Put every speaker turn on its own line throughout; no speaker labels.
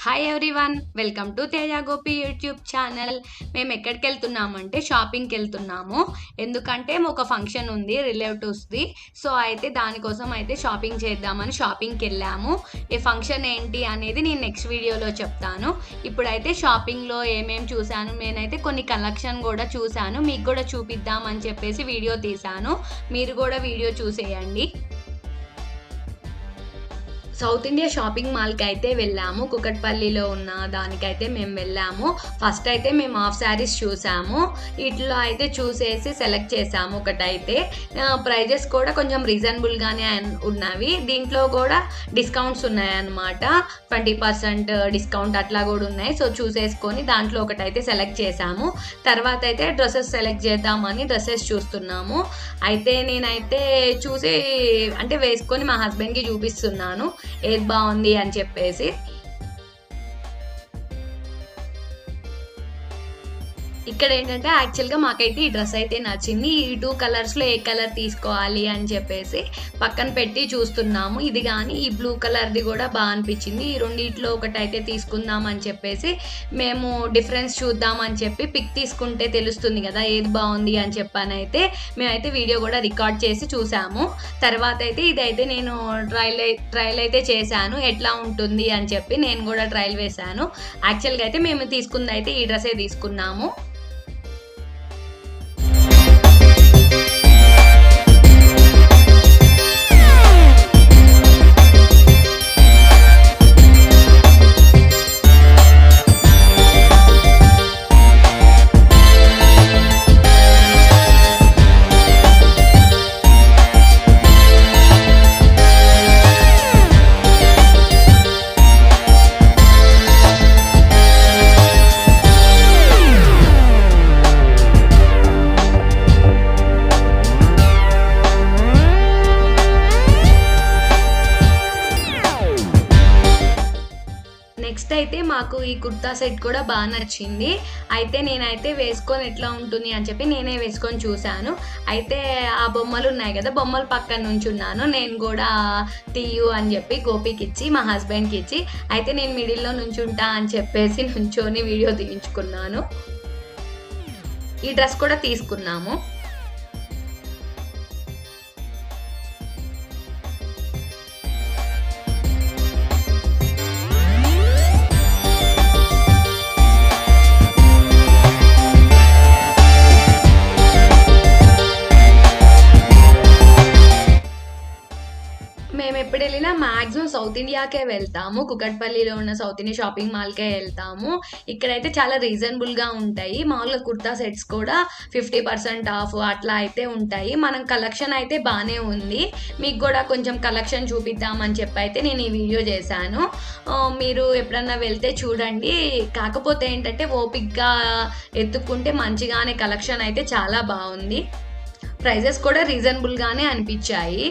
Hi everyone, welcome to Teja Gopi YouTube channel. మేము ఎక్కడికి వెళ్తున్నామంటే షాపింగ్కి వెళ్తున్నాము. ఎందుకంటే ఒక ఫంక్షన్ ఉంది రిలేటివ్స్ది. సో అయితే దానికోసం అయితే షాపింగ్ చేద్దామని షాపింగ్కి వెళ్ళాము. ఈ ఫంక్షన్ ఏంటి అనేది నేను నెక్స్ట్ వీడియోలో చెప్తాను. ఇప్పుడైతే షాపింగ్లో ఏమేమి చూశాను, నేనైతే కొన్ని కలెక్షన్ కూడా చూశాను, మీకు కూడా చూపిద్దామని చెప్పేసి వీడియో తీశాను. మీరు కూడా వీడియో చూసేయండి. సౌత్ ఇండియా షాపింగ్ మాల్కి అయితే వెళ్ళాము. కుకట్పల్లిలో ఉన్న దానికైతే మేము వెళ్ళాము. ఫస్ట్ అయితే మేము హాఫ్ శారీస్ చూసాము. ఇట్లా అయితే చూసేసి సెలెక్ట్ చేసాము. ఒకటైతే ప్రైజెస్ కూడా కొంచెం రీజనబుల్గానే ఉన్నవి. దీంట్లో కూడా డిస్కౌంట్స్ ఉన్నాయన్నమాట. 20% డిస్కౌంట్ అట్లా కూడా ఉన్నాయి. సో చూసేసుకొని దాంట్లో ఒకటైతే సెలెక్ట్ చేసాము. తర్వాత అయితే డ్రెస్సెస్ సెలెక్ట్ చేద్దామని డ్రెస్సెస్ చూస్తున్నాము. అయితే నేనైతే చూసి అంటే వేసుకొని మా హస్బెండ్కి చూపిస్తున్నాను ఏది బాగుంది అని చెప్పేసి. ఇక్కడ ఏంటంటే యాక్చువల్గా మాకైతే ఈ డ్రెస్ అయితే నచ్చింది. ఈ 2 కలర్స్లో ఏ కలర్ తీసుకోవాలి అని చెప్పేసి పక్కన పెట్టి చూస్తున్నాము. ఇది కానీ ఈ బ్లూ కలర్ది కూడా బాగా అనిపించింది. ఈ రెండిట్లో ఒకటైతే తీసుకుందాం అని చెప్పేసి మేము డిఫరెన్స్ చూద్దామని చెప్పి పిక్ తీసుకుంటే తెలుస్తుంది కదా ఏది బాగుంది అని చెప్పనైతే మేమైతే వీడియో కూడా రికార్డ్ చేసి చూసాము. తర్వాత అయితే ఇదైతే నేను ట్రయల్ అయితే చేశాను, ఎట్లా ఉంటుంది అని చెప్పి నేను కూడా ట్రయల్ వేశాను. యాక్చువల్గా అయితే మేము తీసుకుంది అయితే ఈ డ్రెస్సే తీసుకున్నాము. నెక్స్ట్ అయితే మాకు ఈ కుర్తా సెట్ కూడా బాగా నచ్చింది. అయితే నేనైతే వేసుకొని ఎట్లా ఉంటుంది అని చెప్పి నేనే వేసుకొని చూశాను. అయితే ఆ బొమ్మలు ఉన్నాయి కదా, బొమ్మలు పక్కన నుంచున్నాను. నేను కూడా తీయు అని చెప్పి గోపికి ఇచ్చి మా హస్బెండ్కి ఇచ్చి అయితే నేను మిడిల్లో నుంచుంటా అని చెప్పేసి నుంచొని వీడియో తీయించుకున్నాను. ఈ డ్రెస్ కూడా తీసుకున్నాము. మేము ఎప్పుడు వెళ్ళినా మ్యాక్సిమం సౌత్ ఇండియాకే వెళ్తాము. కుకట్పల్లిలో ఉన్న సౌత్ ఇండియా షాపింగ్ మాల్కే వెళ్తాము. ఇక్కడైతే చాలా రీజనబుల్గా ఉంటాయి. మామూలుగా కుర్తా సెట్స్ కూడా 50% ఆఫ్ అట్లా అయితే ఉంటాయి. మనం కలెక్షన్ అయితే బాగానే ఉంది. మీకు కూడా కొంచెం కలెక్షన్ చూపిద్దామని చెప్పి అయితే నేను ఈ వీడియో చేశాను. మీరు ఎప్పుడన్నా వెళ్తే చూడండి. కాకపోతే ఏంటంటే ఓపిక్గా ఎత్తుక్కుంటే మంచిగానే కలెక్షన్ అయితే చాలా బాగుంది. ప్రైజెస్ కూడా రీజనబుల్గానే అనిపించాయి.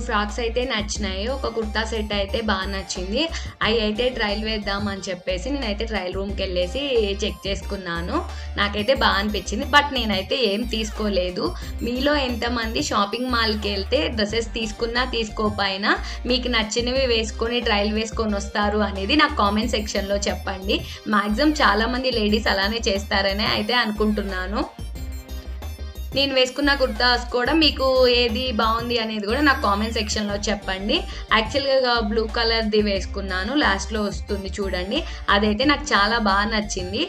ఫ్రాక్స్ అయితే నచ్చినాయి. ఒక కుర్తా సెట్ అయితే బాగా నచ్చింది. అవి అయితే ట్రయల్ వేద్దాం అని చెప్పేసి నేనైతే ట్రయల్ రూమ్కి వెళ్ళేసి చెక్ చేసుకున్నాను. నాకైతే బాగా అనిపించింది. బట్ నేనైతే ఏం తీసుకోలేదు. మీలో ఎంతమంది షాపింగ్ మాల్కి వెళ్తే డ్రెస్సెస్ తీసుకున్నా తీసుకోపోయినా మీకు నచ్చినవి వేసుకొని ట్రయల్ వేసుకొని వస్తారు అనేది నాకు కామెంట్ సెక్షన్లో చెప్పండి. మ్యాక్సిమం చాలామంది లేడీస్ అలానే చేస్తారనే అయితే అనుకుంటున్నాను. నేను వేసుకున్న కుర్తాస్ కూడా మీకు ఏది బాగుంది అనేది కూడా నాకు కామెంట్ సెక్షన్లో చెప్పండి. యాక్చువల్గా బ్లూ కలర్ది వేసుకున్నాను, లాస్ట్లో వస్తుంది చూడండి. అదైతే నాకు చాలా బాగా నచ్చింది.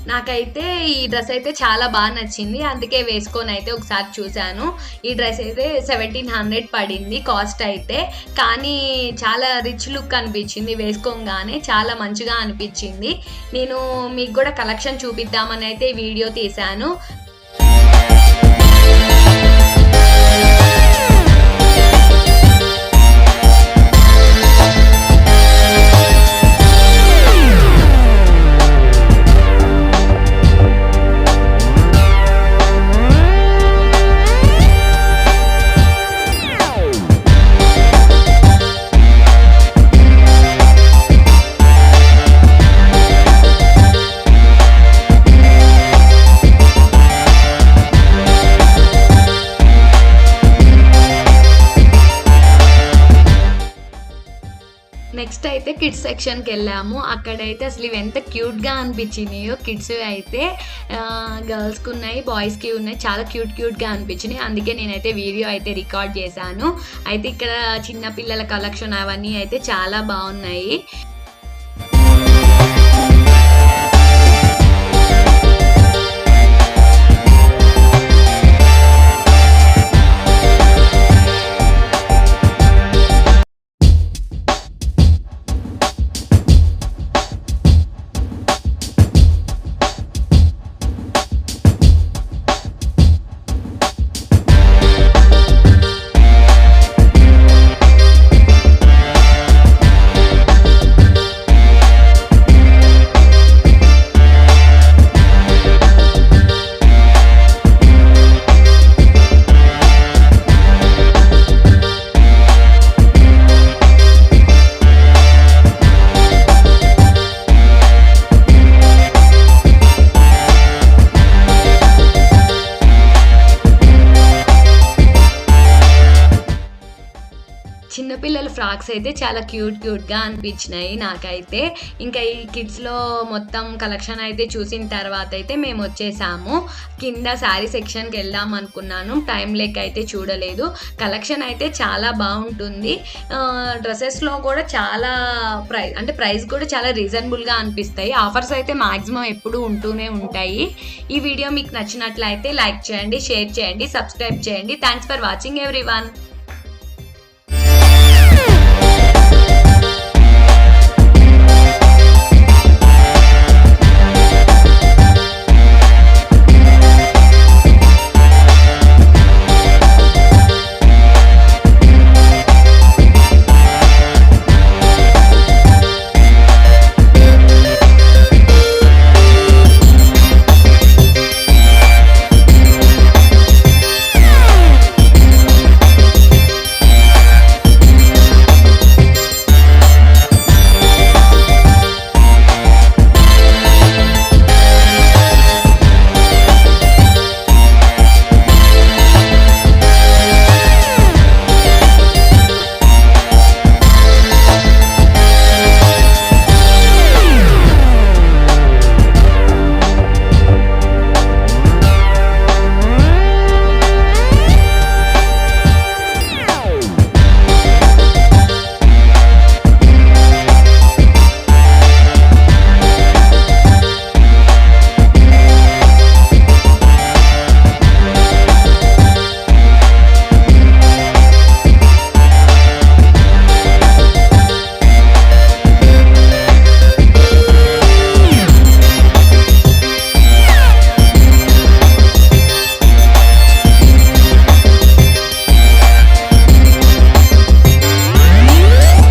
నాకైతే ఈ డ్రెస్ అయితే చాలా బాగా నచ్చింది. అందుకే వేసుకొని అయితే ఒకసారి చూశాను. ఈ డ్రెస్ అయితే 1700 పడింది కాస్ట్ అయితే. కానీ చాలా రిచ్ లుక్ అనిపించింది. వేసుకోగానే చాలా మంచిగా అనిపించింది. నేను మీకు కూడా కలెక్షన్ చూపిద్దామని అయితే వీడియో తీశాను. నెక్స్ట్ అయితే కిడ్స్ సెక్షన్కి వెళ్ళాము. అక్కడైతే అసలు ఇవి ఎంత క్యూట్గా అనిపించినాయో. కిడ్స్ అయితే గర్ల్స్కి ఉన్నాయి, బాయ్స్కి ఉన్నాయి. చాలా క్యూట్గా అనిపించినాయి. అందుకే నేనైతే వీడియో అయితే రికార్డ్ చేశాను. అయితే ఇక్కడ చిన్నపిల్లల కలెక్షన్ అవన్నీ అయితే చాలా బాగున్నాయి. చిన్నపిల్లల ఫ్రాక్స్ అయితే చాలా క్యూట్గా అనిపించినాయి నాకైతే. ఇంకా ఈ కిడ్స్లో మొత్తం కలెక్షన్ అయితే చూసిన తర్వాత అయితే మేము వచ్చేసాము. కింద శారీ సెక్షన్కి వెళ్దాం అనుకున్నాను, టైం లేక అయితే చూడలేదు. కలెక్షన్ అయితే చాలా బాగుంటుంది. డ్రెస్సెస్లో కూడా చాలా ప్రైస్ కూడా చాలా రీజనబుల్గా అనిపిస్తాయి. ఆఫర్స్ అయితే మ్యాక్సిమం ఎప్పుడు ఉంటూనే ఉంటాయి. ఈ వీడియో మీకు నచ్చినట్లయితే లైక్ చేయండి, షేర్ చేయండి, సబ్స్క్రైబ్ చేయండి. Thanks for watching everyone.